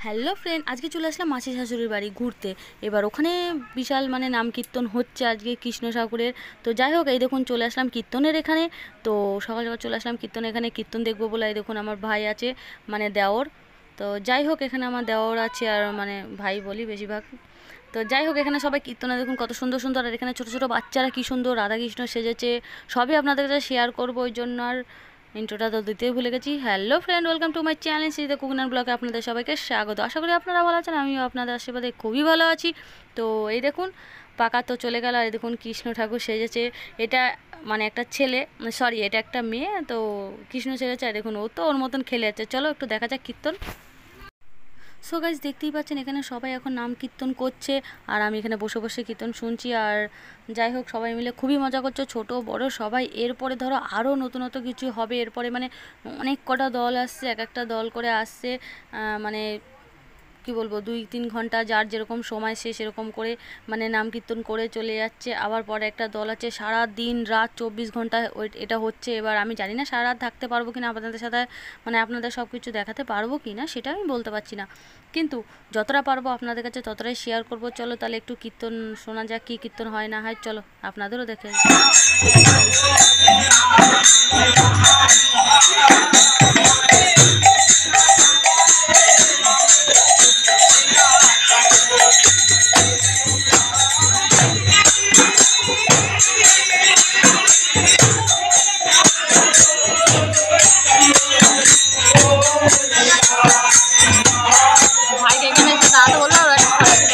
Hello friend, আজকে চলে আসলাম মাসি শাশুড়ির বাড়ি ঘুরতে। এবার ওখানে বিশাল নাম কীর্তন হচ্ছে আজকে কৃষ্ণ ঠাকুরের। তো যাই হোক, এই দেখুন চলে আসলাম কীর্তনের এখানে। তো সকাল সকাল চলে আসলাম কীর্তন এখানে, কীর্তন দেখবো বলে। এই দেখুন আমার ভাই আছে, দেওর। তো যাই হোক, এখানে আমার দেওর আছে আর ভাই বলি বেশিরভাগ। তো যাই হোক, এখানে সবাই কীর্তনে দেখুন কত সুন্দর সুন্দর। আর এখানে ছোটো ছোটো বাচ্চারা কী সুন্দর রাধাকৃষ্ণ সেজেছে। সবই আপনাদের কাছে শেয়ার করবো, ওই জন্য আর ইন্ট্রোটা তো দিতেই ভুলে গেছি। Hello friend, welcome to my channel শ্রীতে কুকুনার ব্লগে আপনাদের সবাইকে স্বাগত। আশা করি আপনারা ভালো আছেন, আমিও আপনাদের আশীর্বাদে খুবই ভালো আছি। তো এই দেখুন পাকা তো চলে গেল। আর এই দেখুন কৃষ্ণ ঠাকুর সেজেছে। এটা একটা ছেলে, সরি এটা একটা মেয়ে। তো কৃষ্ণ সেজেছে। আর দেখুন ও তো ওর মতন খেলে যাচ্ছে। চলো একটু দেখা যাক কীর্তন। সো গাইজ, দেখতেই পাচ্ছেন এখানে সবাই এখন নাম কীর্তন করছে, আর আমি এখানে বসে বসে কীর্তন শুনছি। আর যাই হোক, সবাই মিলে খুবই মজা করছে, ছোট বড় সবাই। এরপরে ধরো আরও নতুন কিছু হবে। এরপরে অনেক কটা দল আসছে, এক একটা দল করে আসছে। কি বলবো, 2-3 ঘন্টা যার যেরকম সময় সে সেরকম করে নাম কীর্তন করে চলে যাচ্ছে। আবার পরে একটা দল আছে সারা দিন রাত 24 ঘন্টা এটা হচ্ছে। এবার আমি জানি না সারা রাত থাকতে পারবো কিনা, আপনাদের সাথে আপনাদের সব কিছু দেখাতে পারবো কি না সেটা আমি বলতে পারছি না, কিন্তু যতটা পারবো আপনাদের কাছে ততটাই শেয়ার করবো। চলো তাহলে একটু কীর্তন শোনা যাক, কী কীর্তন হয় না হয়। চলো আপনাদেরও দেখে। ভাইকে এখানে এসে দাঁড়াতে বললো, আর একটা খারাপ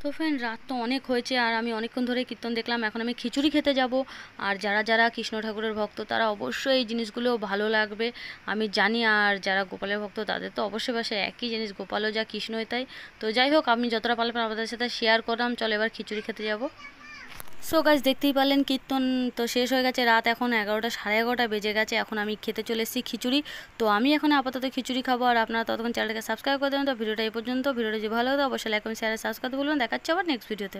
তো ফ্রেন্ড, রাত তো অনেক হয়েছে আর আমি অনেকক্ষণ ধরে কীর্তন দেখলাম। এখন আমি খিচুড়ি খেতে যাব। আর যারা যারা কৃষ্ণ ঠাকুরের ভক্ত তারা অবশ্যই এই জিনিসগুলো ভালো লাগবে আমি জানি। আর যারা গোপালের ভক্ত তাদের তো অবশ্যই বাসায় একই জিনিস, গোপালও যা কৃষ্ণই তাই। তো যাই হোক, আমি যতটা পারলাম আপনাদের সাথে শেয়ার করলাম। চলো এবার খিচুড়ি খেতে যাব। সো গাইস, দেখতেই পারলেন কীর্তন তো শেষ হয়ে গেছে। রাত এখন 11টা, সাড়ে 11টা বেজে গেছে। এখন আমি খেতে চলে এসেছি খিচুড়ি। তো আমি এখন আপাতত খিচুড়ি খাবো, আর আপনারা ততক্ষণ চ্যানেলটাকে সাবস্ক্রাইব করে দেবেন। তো ভিডিওটা এই পর্যন্ত। ভিডিওটা যদি ভালো হতো অবশ্যই লাইক কমেন্ট শেয়ার সাবস্ক্রাইব করবেন। দেখাচ্ছে আবার নেক্সট ভিডিওতে।